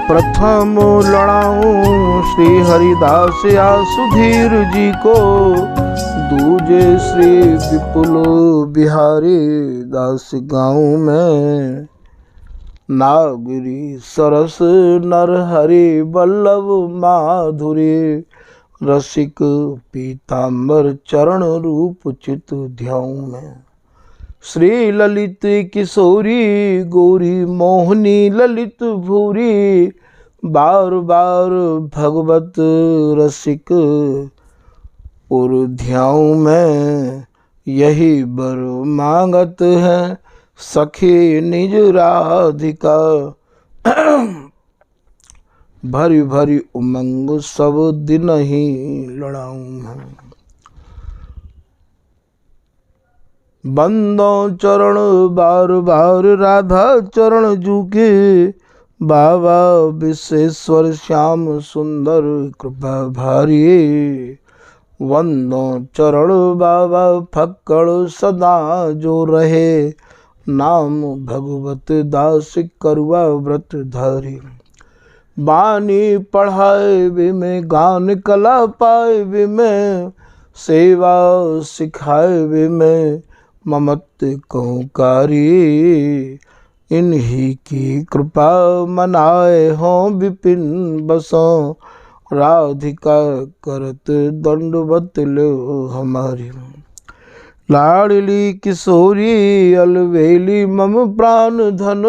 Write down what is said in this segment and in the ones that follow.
प्रथम लड़ाऊं श्री हरिदास या सुधीर जी को, दूजे श्री विपुल बिहारी दास गाँव में। नागरी सरस नर हरि वल्लभ माधुरी, रसिक पीताम्बर चरण रूप चित ध्याऊं में। श्री ललित किशोरी गौरी मोहनी ललित भूरी, बार बार भगवत रसिक और ध्याऊं में। यही बर मांगत है सखी निज राधिका, भरी भरी उमंग सब दिन ही लड़ाऊं मैं। बंदो चरण बार बार राधा चरण जूके, बाबा विश्वेश्वर श्याम सुंदर कृपा भारी। वंदो चरण बाबा फक्कड़ सदा जो रहे, नाम भगवत दास करुआ व्रत धारी। बानी पढ़ाए वे में गान कला पाए वे में, सेवा सिखाए वे में ममत कहूकारी। इन्हीं की कृपा मनाए हों विपिन बसों, राधिका करत दंडवत लो हमारी। लाडली किशोरी अलवेली मम प्राण धन,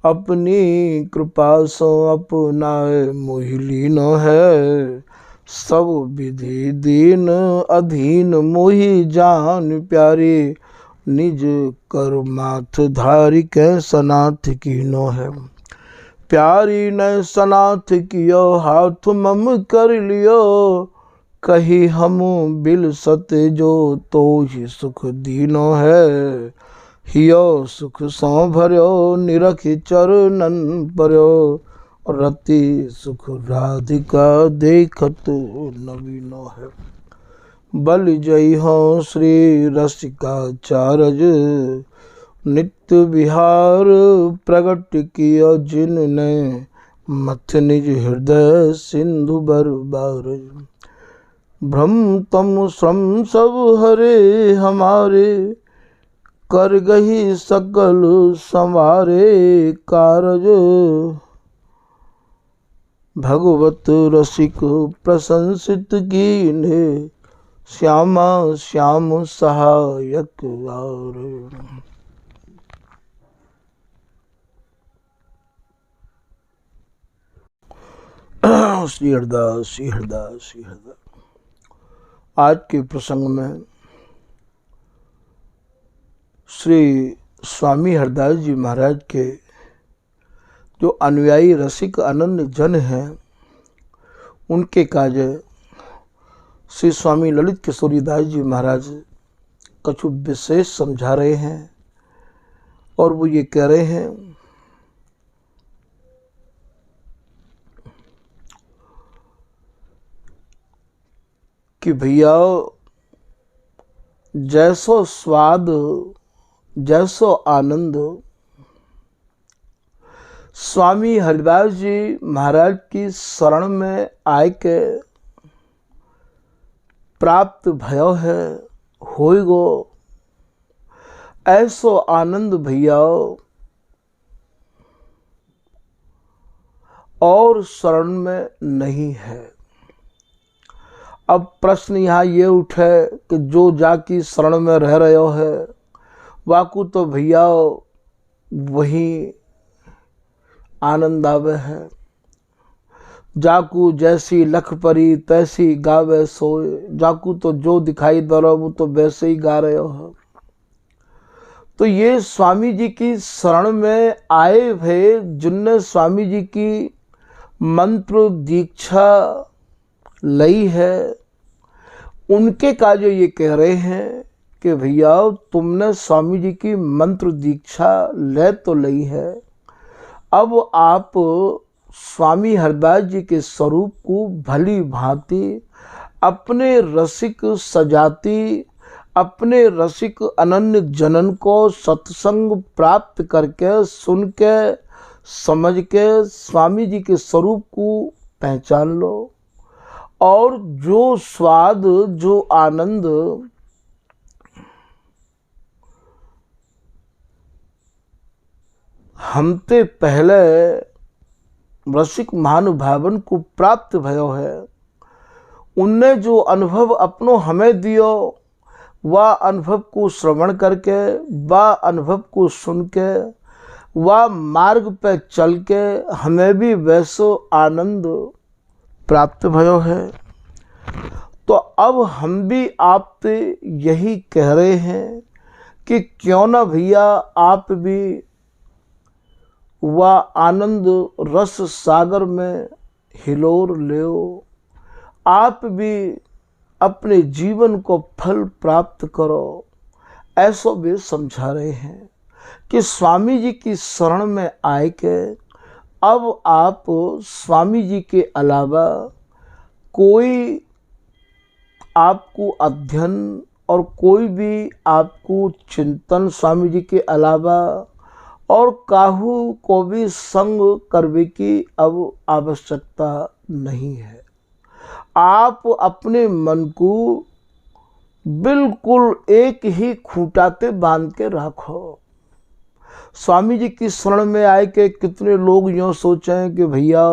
अपनी कृपा सो अपनाए मोहि न है। सब विधि दीन अधीन मोहि जान प्यारी, निज कर्माथ धारी के सनाथ कीनो है। प्यारी ने सनाथ कियो हाथ मम कर लियो, कही हम बिल सत जो तो ही सुख दीनो है। हियो सुख सौ भर्यो निरखि चरणन पर्यो, रति सुख राधिका देखत नवीनो है। बल जय हो श्री रसिकाचार्य, नित्य विहार प्रगट किया जिनने, मथ निज हृदय सिंधु बर बार। भ्रम तम श्रम सब हरे हमारे, कर गही सकल संवारे कारज। भगवत रसिक प्रशंसित कीन्हे, श्यामा श्याम सहायक वार। श्री हरदास श्री हरदास श्री हरदास। आज के प्रसंग में श्री स्वामी हरदास जी महाराज के जो अनुयायी रसिक अनन्य जन हैं, उनके कार्य श्री स्वामी ललित किशोरीदास जी महाराज कछु विशेष समझा रहे हैं। और वो ये कह रहे हैं कि भैया जैसो स्वाद जैसो आनंद स्वामी हरदास जी महाराज की शरण में आय के प्राप्त भयो है होइगो, ऐसो आनंद भैया और शरण में नहीं है। अब प्रश्न यहाँ ये उठे कि जो जाकी शरण में रह रहे हो है, वाकू तो भैया वही आनंद आवे है। जाकू जैसी लख परी तैसी गावे सोए, जाकू तो जो दिखाई दे रहा वो तो वैसे ही गा रहे हो। तो ये स्वामी जी की शरण में आए हुए जिनने स्वामी जी की मंत्र दीक्षा लई है, उनके काजो ये कह रहे हैं कि भैया तुमने स्वामी जी की मंत्र दीक्षा ले तो लई है, अब आप स्वामी हरदास जी के स्वरूप को भली भांति अपने रसिक सजाती, अपने रसिक अनन्य जनन को सत्संग प्राप्त करके सुन के समझ के स्वामी जी के स्वरूप को पहचान लो, और जो स्वाद, जो आनंद हमते पहले रसिक महानुभावन को प्राप्त भयो है, उनने जो अनुभव अपनों हमें दियो, वह अनुभव को श्रवण करके, वह अनुभव को सुन के, वह मार्ग पे चल के हमें भी वैसो आनंद प्राप्त भयो है। तो अब हम भी आपसे यही कह रहे हैं कि क्यों ना भैया आप भी वह आनंद रस सागर में हिलोर लो, आप भी अपने जीवन को फल प्राप्त करो। ऐसा भी समझा रहे हैं कि स्वामी जी की शरण में आए के अब आप स्वामी जी के अलावा कोई आपको अध्ययन और कोई भी आपको चिंतन स्वामी जी के अलावा और काहू को भी संग करने की अब आवश्यकता नहीं है। आप अपने मन को बिल्कुल एक ही खूंटाते बांध के रखो। स्वामी जी की शरण में आए के कितने लोग यूँ सोचें कि भैया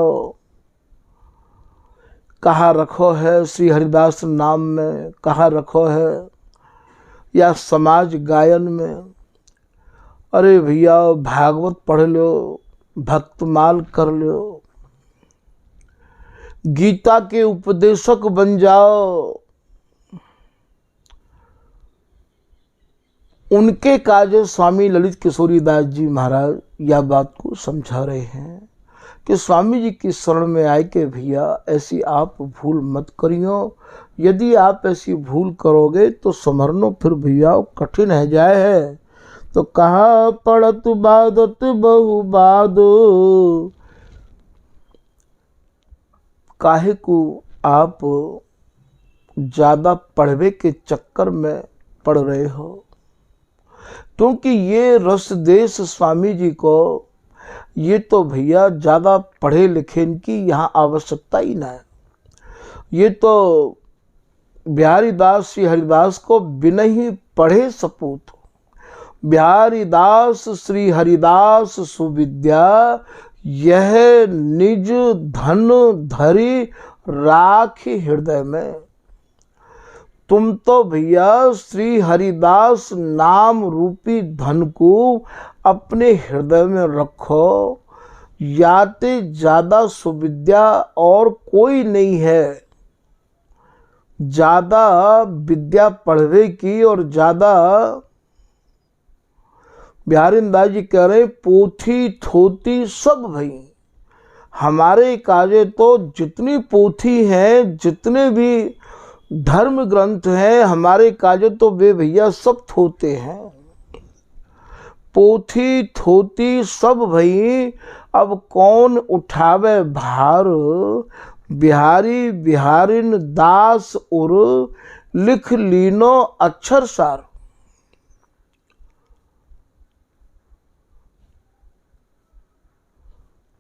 कहाँ रखो है श्री हरिदास नाम में, कहाँ रखो है या समाज गायन में। अरे भैया भागवत पढ़ लो, भक्तमाल कर लो, गीता के उपदेशक बन जाओ। उनके काजे स्वामी ललित किशोरीदास जी महाराज यह बात को समझा रहे हैं कि स्वामी जी की शरण में आए के भैया ऐसी आप भूल मत करियो। यदि आप ऐसी भूल करोगे तो संभरनो फिर भैया कठिन है जाए है। तो कहा पढ़त बादत बहु बाद, काहे को आप ज़्यादा पढ़वे के चक्कर में पड़ रहे हो, क्योंकि ये रस देश स्वामी जी को ये तो भैया ज़्यादा पढ़े लिखे की यहाँ आवश्यकता ही ना है। ये तो बिहारी दास श्री हरिदास को बिना ही पढ़े सपूत। बिहारी दास श्री हरिदास सुविद्या यह निज धन धरी राखी हृदय में। तुम तो भैया श्री हरिदास नाम रूपी धन को अपने हृदय में रखो। याते ज़्यादा सुविद्या और कोई नहीं है। ज़्यादा विद्या पढ़वे की और ज़्यादा बिहारी दास जी कह रहे पोथी थोती सब भई। हमारे काजे तो जितनी पोथी हैं, जितने भी धर्म ग्रंथ हैं हमारे काजे तो वे भैया सब थोते हैं। पोथी थोती सब भई, अब कौन उठावे भार। बिहारी बिहारिन दास उर लिख लीनो अक्षर सार।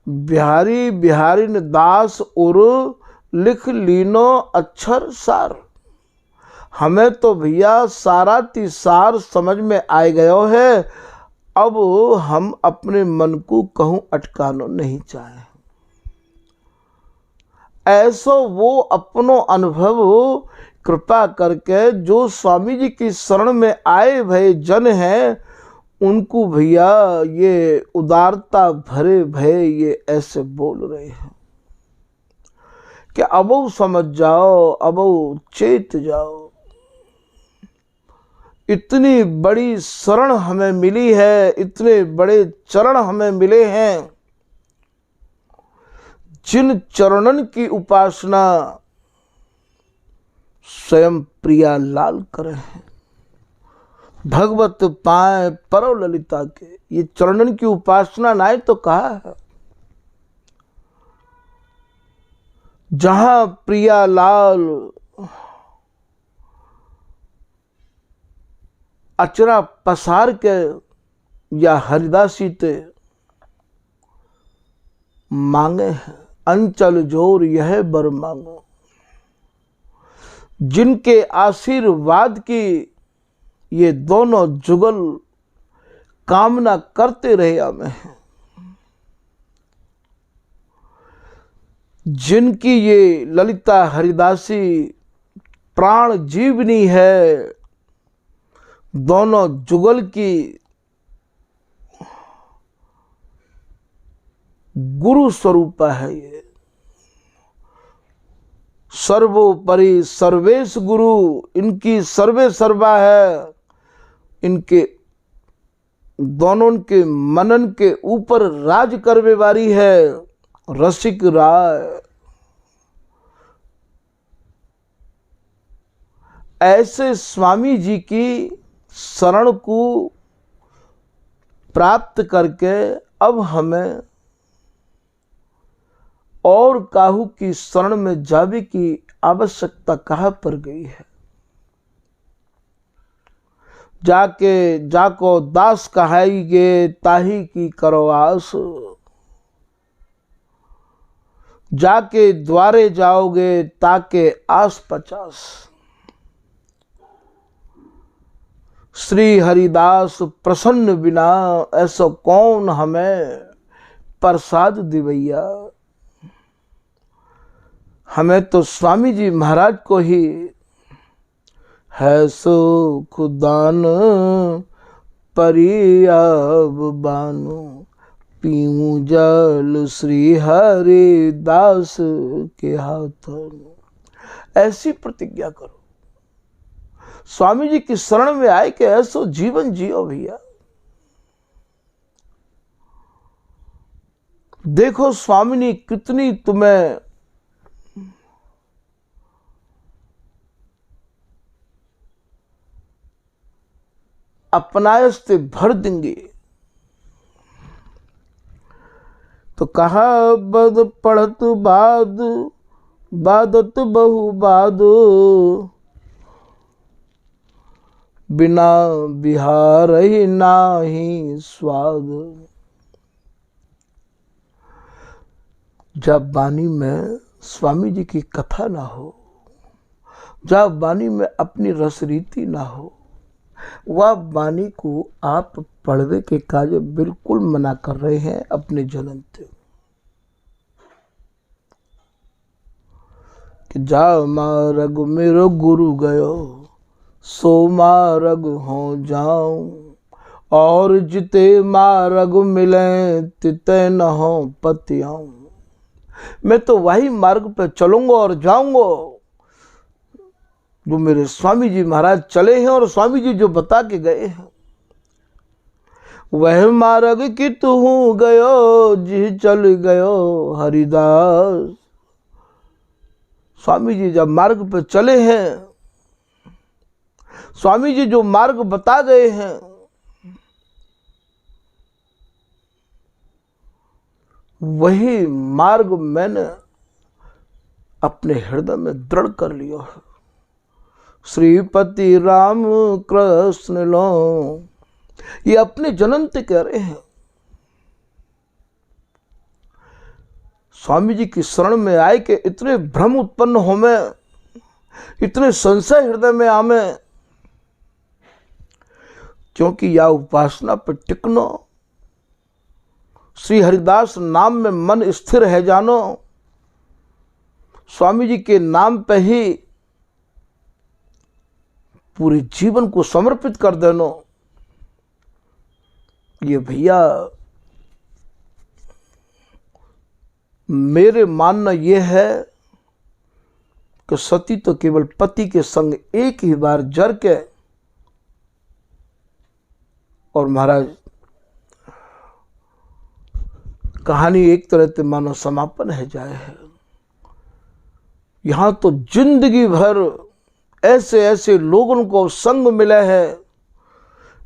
बिहारी बिहारिन दास उर लिख लीनो अक्षर सार। हमें तो भैया सारा तिसार समझ में आ गयो है। अब हम अपने मन को कहूँ अटकानो नहीं चाहे। ऐसो वो अपनो अनुभव कृपा करके जो स्वामी जी की शरण में आए भय जन हैं, उनको भैया ये उदारता भरे भय ये ऐसे बोल रहे हैं कि अब समझ जाओ, अब चेत जाओ। इतनी बड़ी शरण हमें मिली है, इतने बड़े चरण हमें मिले हैं, जिन चरणन की उपासना स्वयं प्रिया लाल करे हैं। भगवत पाए परव ललिता के ये चरणन की उपासना नाय तो कहा है। जहां प्रिया लाल अचरा पसार के या हरिदासी ते मांगे हैं, अंचल जोर यह बर मांगो। जिनके आशीर्वाद की ये दोनों जुगल कामना करते रहे हमें, जिनकी ये ललिता हरिदासी प्राण जीवनी है, दोनों जुगल की गुरु स्वरूप है। ये सर्वोपरि सर्वेश गुरु, इनकी सर्वे सर्वा है। इनके दोनों के मनन के ऊपर राज करवे वाली है रसिक राय। ऐसे स्वामी जी की शरण को प्राप्त करके अब हमें और काहू की शरण में जावे की आवश्यकता कहाँ पर गई है। जाके जाको दास कहाईगे ताही की करो आस, जाके द्वारे जाओगे ताके आस 50। श्री हरिदास प्रसन्न बिना ऐसा कौन हमें प्रसाद दिवैया। हमें तो स्वामी जी महाराज को ही है सुख दान परियाब बानो, पीऊं जल श्री हरिदास के हाथों। ऐसी प्रतिज्ञा करो, स्वामी जी की शरण में आए कि ऐसो जीवन जियो भैया। देखो स्वामी ने कितनी तुम्हें अपनायस्ते भर देंगे। तो कहा बद पढ़त बाद बादत बहु बाद, बिना बिहार ही नाही स्वाद। जब वाणी में स्वामी जी की कथा ना हो, जब वाणी में अपनी रसरीति ना हो, वह वाणी को आप पढ़वे के कार्य बिल्कुल मना कर रहे हैं अपने जन्म से। कि जा मार्ग मेरो गुरु गयो, सो मार्ग हो जाऊं, और जिते मार्ग मिले तिते न हो पतियाऊं। मैं तो वही मार्ग पे चलूंगा और जाऊंगा जो मेरे स्वामी जी महाराज चले हैं और स्वामी जी जो बता के गए हैं। वह मार्ग की तू गयो जी चल गयो हरिदास। स्वामी जी जब मार्ग पे चले हैं, स्वामी जी जो मार्ग बता गए हैं, वही मार्ग मैंने अपने हृदय में दृढ़ कर लिया है। श्रीपति राम कृष्ण लो, ये अपने जन्म से कह रहे हैं। स्वामी जी की शरण में आए के इतने भ्रम उत्पन्न हो में, इतने संशय हृदय में आमे, क्योंकि यह उपासना पर टिकनो, श्री हरिदास नाम में मन स्थिर है जानो, स्वामी जी के नाम पे ही पूरे जीवन को समर्पित कर देनो। ये भैया मेरे मानना यह है कि सती तो केवल पति के संग एक ही बार जर के और महाराज कहानी एक तरह से मानो समापन है जाए है। यहां तो जिंदगी भर ऐसे ऐसे लोगों को संग मिले है,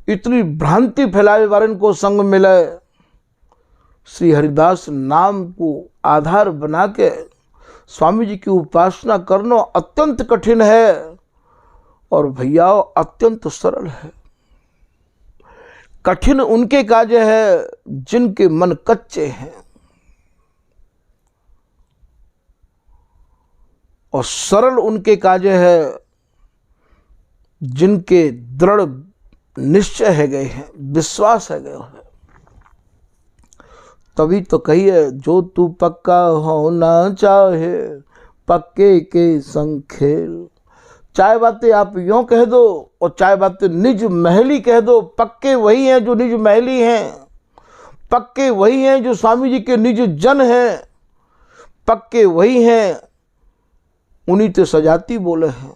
इतनी भ्रांति फैलाए वाले को संग मिले। श्री हरिदास नाम को आधार बना के स्वामी जी की उपासना करना अत्यंत कठिन है और भैया अत्यंत सरल है। कठिन उनके कार्य है जिनके मन कच्चे हैं। और सरल उनके काजे है जिनके दृढ़ निश्चय है गए हैं, विश्वास है गए हैं। तभी तो कहिए जो तू पक्का होना चाहे पक्के के संग खेल। चाहे बातें आप यूं कह दो और चाहे बातें निज महली कह दो, पक्के वही हैं जो निज महली हैं, पक्के वही हैं जो स्वामी जी के निज जन हैं, पक्के वही हैं उन्हीं ते सजाती बोले हैं,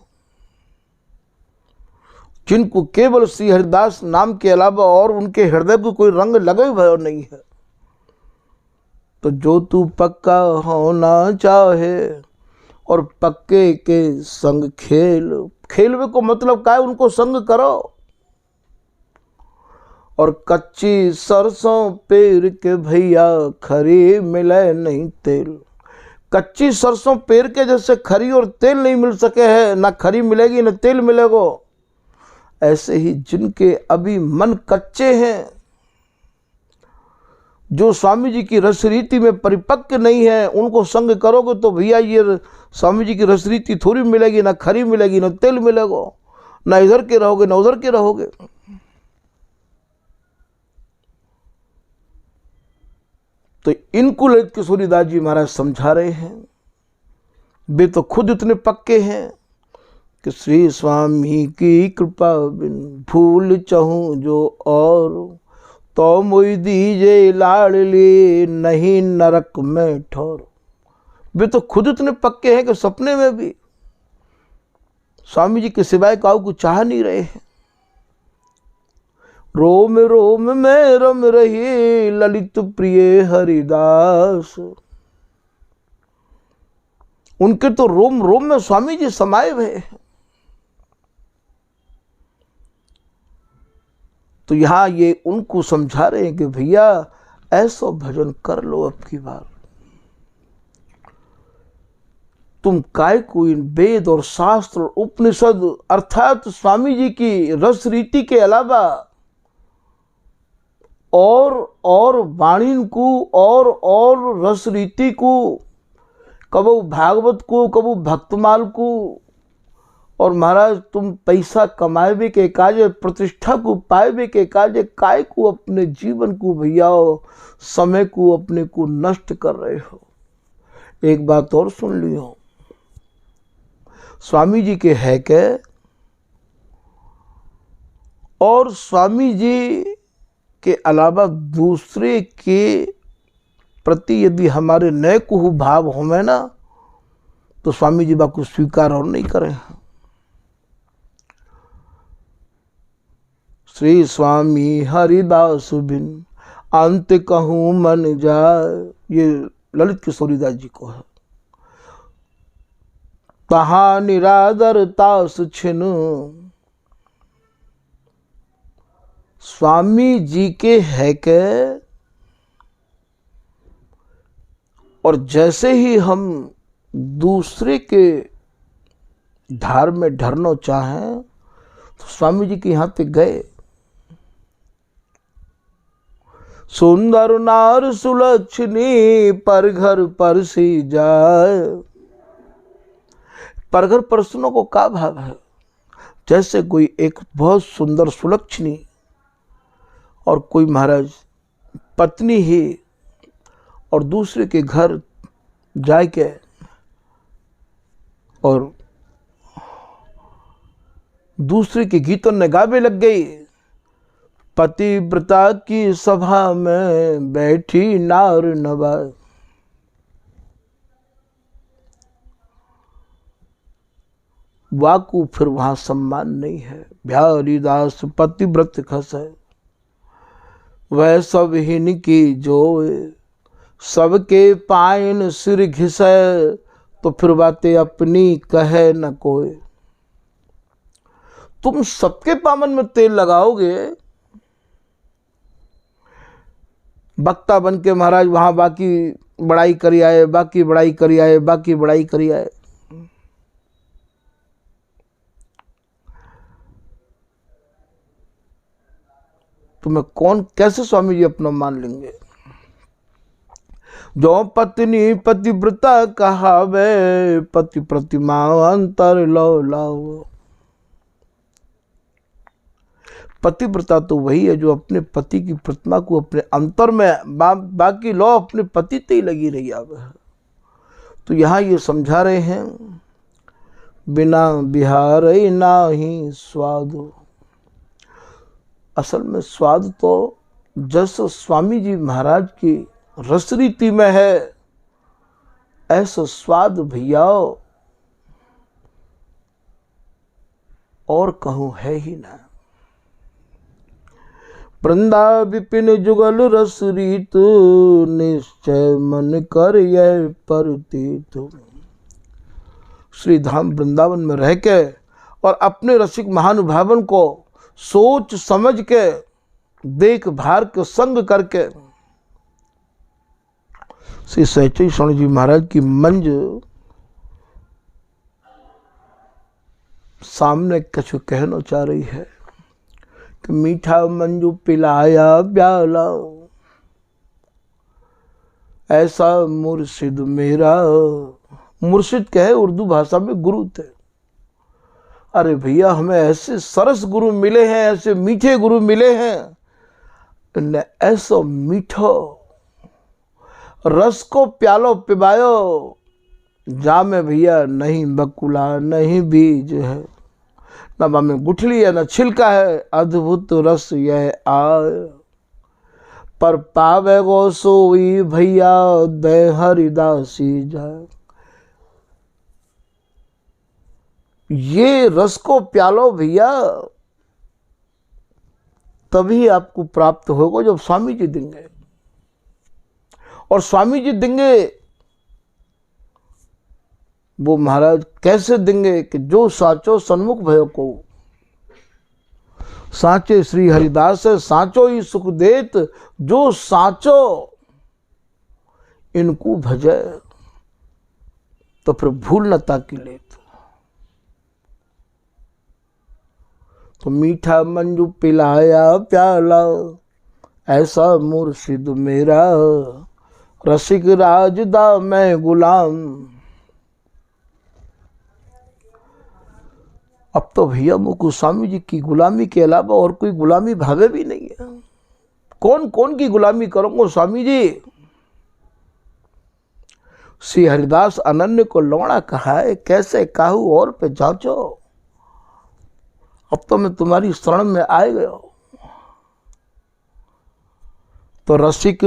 जिनको केवल श्री हरिदास नाम के अलावा और उनके हृदय को कोई रंग लगे हुए नहीं है। तो जो तू पक्का होना चाहे और पक्के के संग खेल। खेलवे को मतलब क्या है, उनको संग करो। और कच्ची सरसों पेर के भैया खरी मिले नहीं तेल। कच्ची सरसों पेर के जैसे खरी और तेल नहीं मिल सके है, ना खरी मिलेगी ना तेल मिलेगा, ऐसे ही जिनके अभी मन कच्चे हैं, जो स्वामी जी की रसरीति में परिपक्व नहीं है, उनको संग करोगे तो भैया ये स्वामी जी की रसरीति थोड़ी मिलेगी, ना खरी मिलेगी ना तेल मिलेगा, ना इधर के रहोगे ना उधर के रहोगे। तो इनको ललित किशोरीदास जी महाराज समझा रहे हैं। वे तो खुद इतने पक्के हैं कि श्री स्वामी की कृपा बिन भूल चाहूं जो और, तो मुझ दीजे लाडली नहीं नरक में ठोर। वे तो खुद इतने पक्के हैं कि सपने में भी स्वामी जी के सिवाय काऊ को चाह नहीं रहे हैं। रोम रोम में रम रही ललित प्रिय हरिदास। उनके तो रोम रोम में स्वामी जी समाये हुए हैं। तो यहां ये उनको समझा रहे हैं कि भैया ऐसा भजन कर लो अब की बार। तुम काय को इन वेद और शास्त्र उपनिषद अर्थात स्वामी जी की रस रीति के अलावा और वाणी को और रस रीति को, कबू भागवत को कबू भक्तमाल को, और महाराज तुम पैसा कमाए के काजे प्रतिष्ठा को पाए के काजे काय को अपने जीवन को भैया समय को अपने को नष्ट कर रहे हो। एक बात और सुन लियो, स्वामी जी के है के और स्वामी जी के अलावा दूसरे के प्रति यदि हमारे नए को भाव होवे ना, तो स्वामी जी बाको स्वीकार और नहीं करें। श्री स्वामी हरिदास बिन अंत कहूँ मन जाए, ये ललित किशोरीदास जी को है। तहा निरादर तास छिन। स्वामी जी के है के और जैसे ही हम दूसरे के धार में ढरना चाहें तो स्वामी जी के यहां तक गए। सुंदर नार सुलक्षणी पर घर परसी जाए। परघर परसनों को क्या भाव है, जैसे कोई एक बहुत सुंदर सुलक्षणी और कोई महाराज पत्नी ही और दूसरे के घर जाके और दूसरे के गीतों ने गावे लग गई। पतिव्रता की सभा में बैठी नार नवा। वाकू फिर वहां सम्मान नहीं है। बिहारीदास पतिव्रत खस है, वह सब हिन की जोए, सबके पायन सिर घिसे, तो फिर बातें अपनी कहे न कोई। तुम सबके पामन में तेल लगाओगे, वक्ता बन के महाराज वहां बाकी बड़ाई करी आए, बाकी बड़ाई करी आए, बाकी बड़ाई करी आए। तुम्हें कौन कैसे स्वामी जी अपना मान लेंगे। जो पत्नी पतिव्रता कहावे, पति प्रतिमा अंतर लो लाओ। पतिव्रता तो वही है जो अपने पति की प्रतिमा को अपने अंतर में बाकी लो अपने पति ते ही लगी रही आवे। तो यहाँ ये समझा रहे हैं, बिना बिहार ना ही स्वाद। असल में स्वाद तो जैसे स्वामी जी महाराज की रस रीति में है, ऐसा स्वाद भैया और कहूं है ही ना। वृंदा विपिन जुगल रस रीत, निश्चय मन कर यह परतीत। श्री धाम वृंदावन में रह के और अपने रसिक महानुभावन को सोच समझ के देख भार के संग करके श्री सहचरी स्वामी जी महाराज की मंज सामने कछु कहना चाह रही है कि मीठा मंजू पिलाया प्याला, ऐसा मुर्शिद मेरा। मुर्शिद कहे उर्दू भाषा में गुरु थे। अरे भैया हमें ऐसे सरस गुरु मिले हैं, ऐसे मीठे गुरु मिले हैं, इनने ऐसा मीठो रस को प्यालो पिबायो, जामे भैया नहीं बकुला नहीं बीज है, न में गुठली है न छिलका है, अद्भुत रस यह आय। पर पावे गो सोई भैया दे हरिदासी जाए। ये रस को प्यालो भैया, तभी आपको प्राप्त होगा जब स्वामी जी देंगे। और स्वामी जी देंगे वो महाराज कैसे देंगे कि जो साचो सन्मुख भयो को, साचे श्री हरिदास साचो ही सुख देत, जो साचो इनको भजे तो फिर भूल न ताकि लेत। तो मीठा मंजू पिलाया प्याला, ऐसा मुर्शिद मेरा, रसिक राजदा मैं गुलाम। अब तो भैया मुझको स्वामी जी की गुलामी के अलावा और कोई गुलामी भावे भी नहीं है। कौन कौन की गुलामी करूंगा स्वामी जी। श्री हरिदास अनन्य को लौड़ा कहा है, कैसे काहू और पे जांचो, अब तो मैं तुम्हारी शरण में आ गया। तो रसिक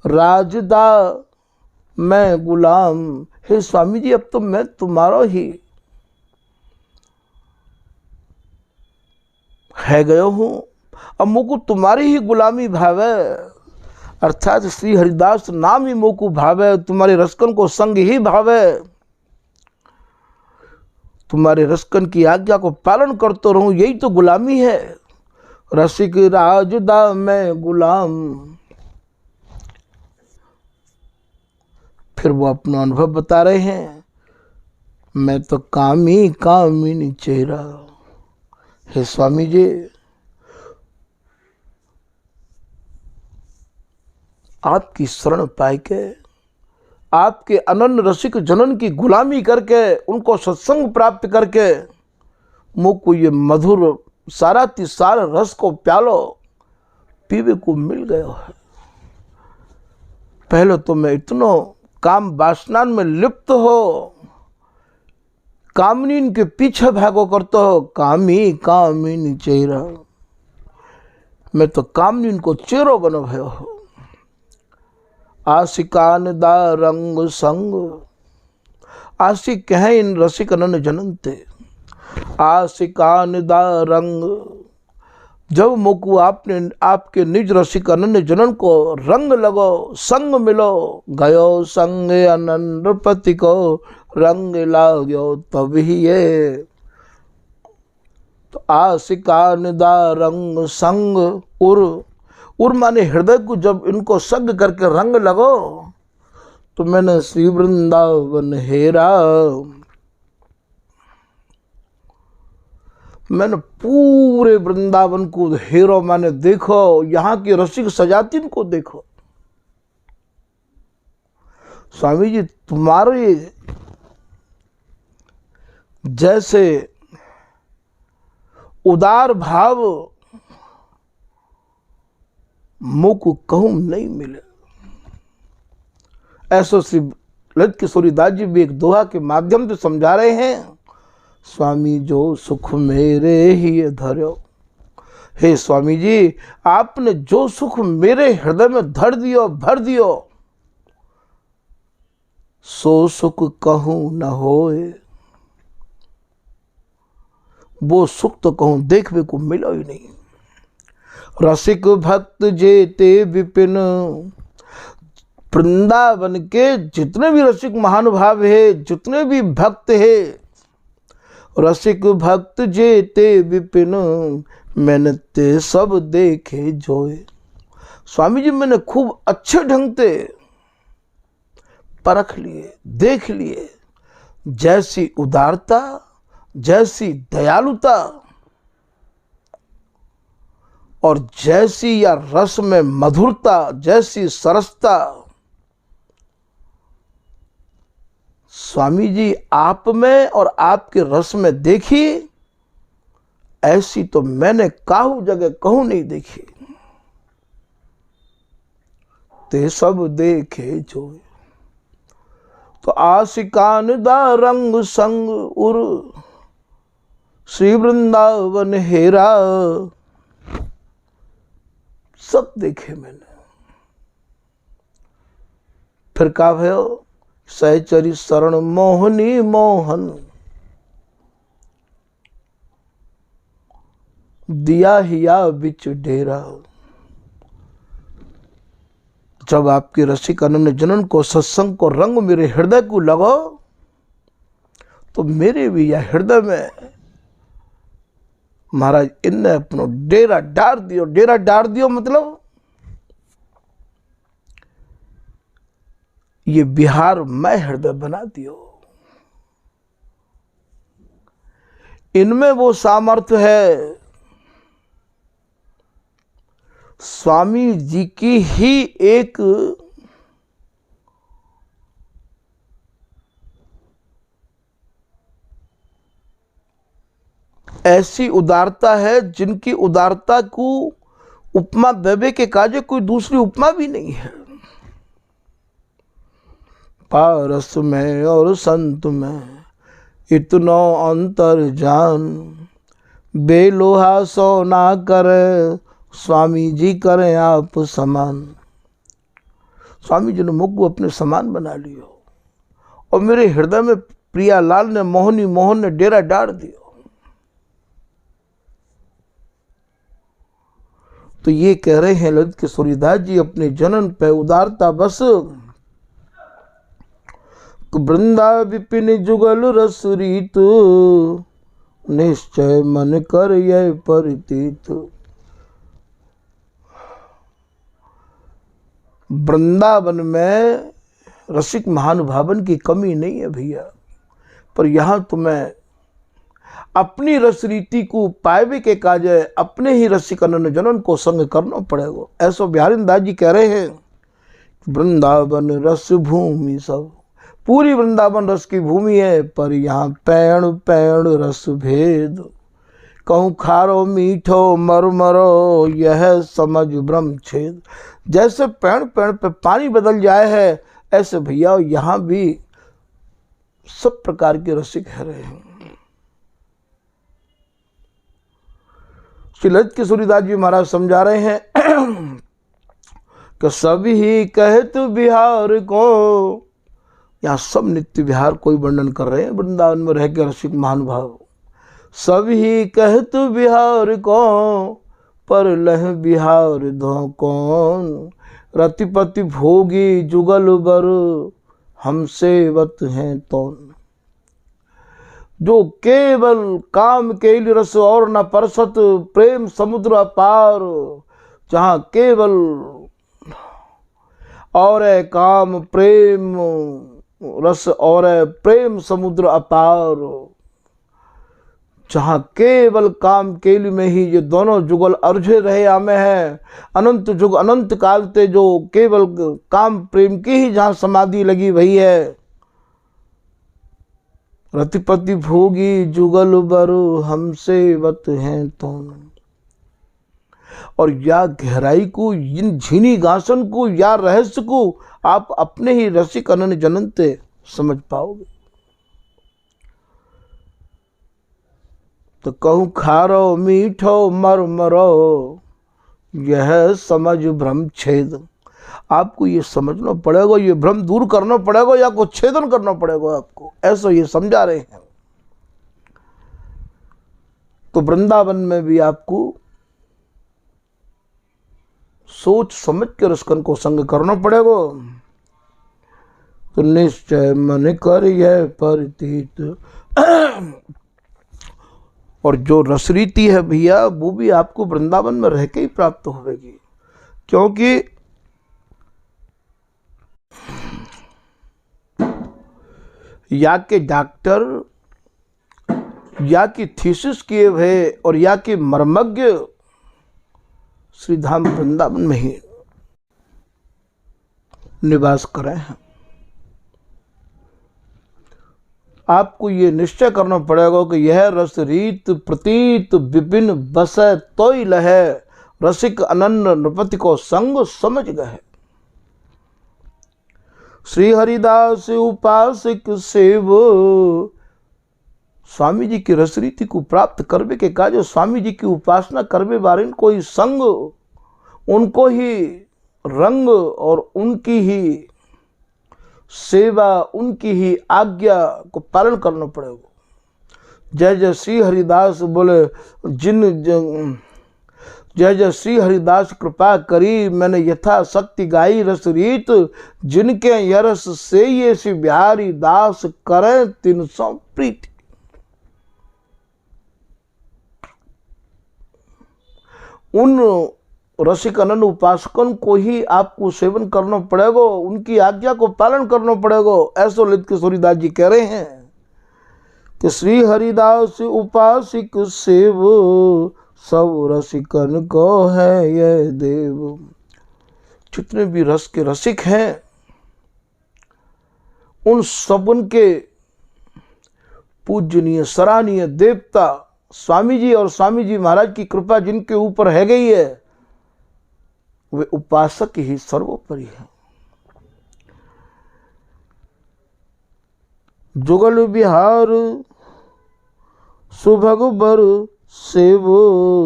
राजदा मैं गुलाम, हे स्वामी जी अब तो मैं तुम्हारा ही है गयो हूं, अब मुझको तुम्हारी ही गुलामी भावे। अर्थात श्री हरिदास नाम ही मुझको भावे, तुम्हारे रसकन को संग ही भावे, तुम्हारे रसकन की आज्ञा को पालन करते रहूं, यही तो गुलामी है। रसिक राजदा मैं गुलाम। फिर वो अपना अनुभव बता रहे हैं, मैं तो कामी कामिनी चेहरा। हे स्वामी जी आपकी शरण पाए के, आपके अनन्य रसिक जनन की गुलामी करके, उनको सत्संग प्राप्त करके मुझको ये मधुर सारा तिसार रस को प्यालो पीवे को मिल गया है। पहले तो मैं इतनो काम वासनान में लिप्त हो, कामनीन के पीछे भागो करते हो, कामी कामिनी चेहरा। मैं तो कामनीन को चेहरो बनो भयो हो। आशिकान दा रंग संग, आशिक कहें इन रसिक अनन्य जननते। आशिकान दा रंग, जब मुकु आपने आपके निज रसिक अनन्य जनन को रंग लगो, संग मिलो, गयो संग अनन्य पति को रंग लागो तब ही ये। तो आशिकान दा रंग संग, उर माने हृदय को जब इनको संग करके रंग लगो, तो मैंने श्री वृंदावन हेरा। मैंने पूरे वृंदावन को हेरो, मैंने देखो यहाँ की रसिक सजातीन को देखो। स्वामी जी तुम्हारे जैसे उदार भाव मुख कहूं नहीं मिले। ऐसा श्री ललित किशोरी दास जी भी एक दोहा के माध्यम से समझा रहे हैं। स्वामी जो सुख मेरे ही धर्यो, हे स्वामी जी आपने जो सुख मेरे हृदय में धर दियो भर दियो, सो सुख कहूं न होए। वो सुख तो कहूं देखने को मिला ही नहीं। रसिक भक्त जेते विपिन, वृंदावन के जितने भी रसिक महानुभाव है, जितने भी भक्त है, रसिक भक्त जेते विपिन, मैंने ते सब देखे जोए। स्वामी जी मैंने खूब अच्छे ढंग से परख लिए, देख लिए, जैसी उदारता, जैसी दयालुता और जैसी या रस में मधुरता, जैसी सरसता स्वामी जी आप में और आपके रस में देखी, ऐसी तो मैंने काहू जगह कहूं नहीं देखी। ते सब देखे जो, तो आशिकान दा रंग संग उर, श्री वृंदावन हेरा, सब देखे मैंने। फिर का भयो, सहचरी शरण मोहनी मोहन, दिया हिया बिच डेरा। जब आपके रसिक अनन्य जनन को, सत्संग को रंग मेरे हृदय को लगो, तो मेरे भी यह हृदय में महाराज इनने अपनो डेरा डार दियो। डेरा डार दियो मतलब ये बिहार मैं हृदय बना दियो। इनमें वो सामर्थ्य है स्वामी जी की ही एक ऐसी उदारता है जिनकी उदारता को उपमा देवे के काजे कोई दूसरी उपमा भी नहीं है। पारस में और संत में इतना अंतर जान, बेलोहा सोना करे स्वामी जी करें आप समान। स्वामी जी ने मुख को अपने समान बना लियो और मेरे हृदय में प्रियालाल ने, मोहनी मोहन ने डेरा डाल दियो। तो ये कह रहे हैं ललित किशोरी दास जी अपने जनन पे उदारता बस, वृंदा विपिन जुगल रस रीत, निश्चय मन कर यह परितीत। वृंदावन में रसिक महानुभावन की कमी नहीं है भैया, पर यहाँ तुम्हें अपनी रस रीति को पाएबे के काजे अपने ही रसिक अनन्य जनन को संग करना पड़ेगा। ऐसा बिहारी दास जी कह रहे हैं, वृंदावन रस भूमि सब, पूरी वृंदावन रस की भूमि है, पर यहाँ पैण पैण रस भेद। कहूँ खारो मीठो मरमरो, यह समझ ब्रह्म छेद। जैसे पेड़ पेड़ पे पानी बदल जाए है, ऐसे भैया यहाँ भी सब प्रकार के रसिक है रहे हैं। श्री ललित किशोरी दास जी महाराज समझा रहे हैं कि सभी कहत बिहार को, यहाँ सब नित्य बिहार कोई वर्णन कर रहे हैं वृंदावन में रह के रसिक महानुभाव। सभी कहत बिहार को, पर लह बिहार दो कौन। रतिपति भोगी जुगल बर, हम सेवत हैं तौन। जो केवल काम केल रस और न परसत, प्रेम समुद्र अपार। जहाँ केवल और है काम प्रेम रस और है प्रेम समुद्र अपार। जहाँ केवल काम केली में ही ये दोनों जुगल अर्झे रहे आमे हैं, अनंत जुग अनंत काल ते जो केवल काम प्रेम की ही जहाँ समाधि लगी वही है। रतिपति भोगी जुगल बरु हमसे वत हैं तुम। और या गहराई को, इन झीनी गासन को, या रहस्य को आप अपने ही रसिक अनन जनंते समझ पाओगे। तो कहूँ खारो मीठो मर मरो, यह समझ भ्रम छेद। आपको ये समझना पड़ेगा, ये भ्रम दूर करना पड़ेगा, या को छेदन करना पड़ेगा आपको, ऐसा ये समझा रहे हैं। तो वृंदावन में भी आपको सोच समझ के रसकन को संग करना पड़ेगा। तो निश्चय मन कर यह परितीत। और जो रसरीति है भैया, वो भी आपको वृंदावन में रह के ही प्राप्त होगी। क्योंकि या के डॉक्टर, या की थीसिस किए हुए और या के मर्मज्ञ श्रीधाम वृंदावन में ही निवास करें हैं। आपको ये निश्चय करना पड़ेगा कि यह रस रीत प्रतीत विपिन बसै तोय लहे, रसिक अनन्य नृपति को संग समझ गए। श्री हरिदास उपासिक सेव, स्वामी जी की रसरीति को प्राप्त करने के काज स्वामी जी की उपासना करने वाले को ही संग, उनको ही रंग और उनकी ही सेवा, उनकी ही आज्ञा को पालन करना पड़ेगा। जय जय श्री हरिदास बोले, जय जय श्री हरिदास कृपा करी, मैंने यथा शक्ति गाई रसरीत, जिनके यरस से ये सी बिहारी दास करें 300 प्रीति। उन रसिक अनन्य उपासकन को ही आपको सेवन करना पड़ेगा, उनकी आज्ञा को पालन करना पड़ेगा। ऐसा ललित किशोरीदास जी कह रहे हैं कि श्री हरिदास उपासिक सेव, सब रसिकन को है ये देव। जितने भी रस के रसिक हैं, उन सबन के पूजनीय सराहनीय देवता स्वामी जी और स्वामी जी महाराज की कृपा जिनके ऊपर है गई है, वे उपासक ही सर्वोपरि है। जुगल बिहार सुभग बर सेव,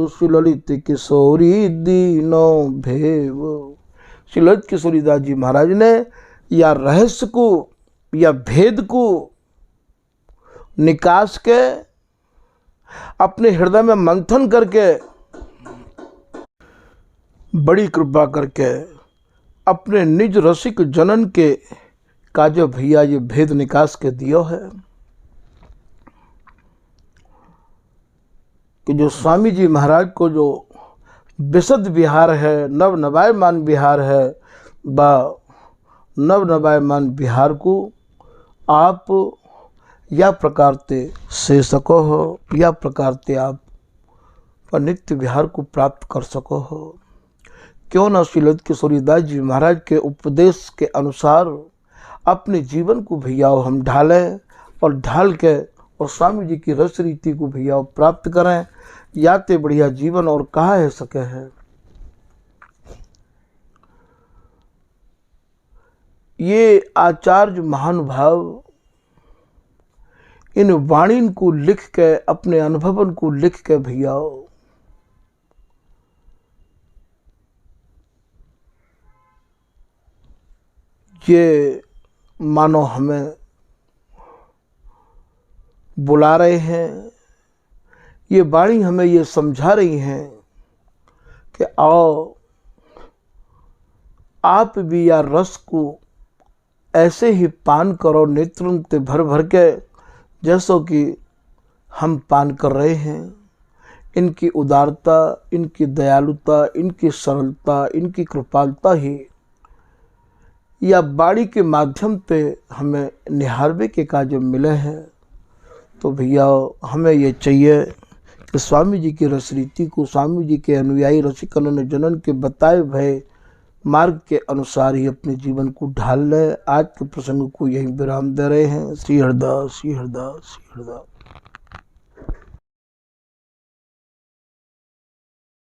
सुललित किशोरी दीनो भेव। ललित किशोरीदास जी महाराज ने या रहस्य को या भेद को निकास के अपने हृदय में मंथन करके, बड़ी कृपा करके अपने निज रसिक जनन के काजो भैया ये भेद निकास के दियो है कि जो स्वामी जी महाराज को जो विशद विहार है, नव नवायमान विहार है, बा नव नवायमान विहार को आप या प्रकार से सको हो, या प्रकार आप नित्य विहार को प्राप्त कर सको हो। क्यों न श्री ललित किशोरीदास जी महाराज के उपदेश के अनुसार अपने जीवन को भैया हम ढालें, और ढाल के और स्वामी जी की रस रीति को भैया प्राप्त करें। याते बढ़िया जीवन और कहाँ है सके है। ये आचार्य महानुभाव इन वाणी को लिख के, अपने अनुभवन को लिख के भैया ये मानो हमें बुला रहे हैं, ये वाणी हमें ये समझा रही हैं कि आओ आप भी या रस को ऐसे ही पान करो नेत्रन ते भर भर के, जैसो कि हम पान कर रहे हैं। इनकी उदारता, इनकी दयालुता, इनकी सरलता, इनकी कृपालता ही या बाड़ी के माध्यम पे हमें निहारवे के काज मिले हैं। तो भैया हमें ये चाहिए कि स्वामी जी की रसरीति को, स्वामी जी के अनुयायी रसिकन ने जनन के बताए भय मार्ग के अनुसार ही अपने जीवन को ढाल ले। आज के प्रसंग को यही विराम दे रहे हैं। श्री हरदास, श्री हरदास, श्री हरदास।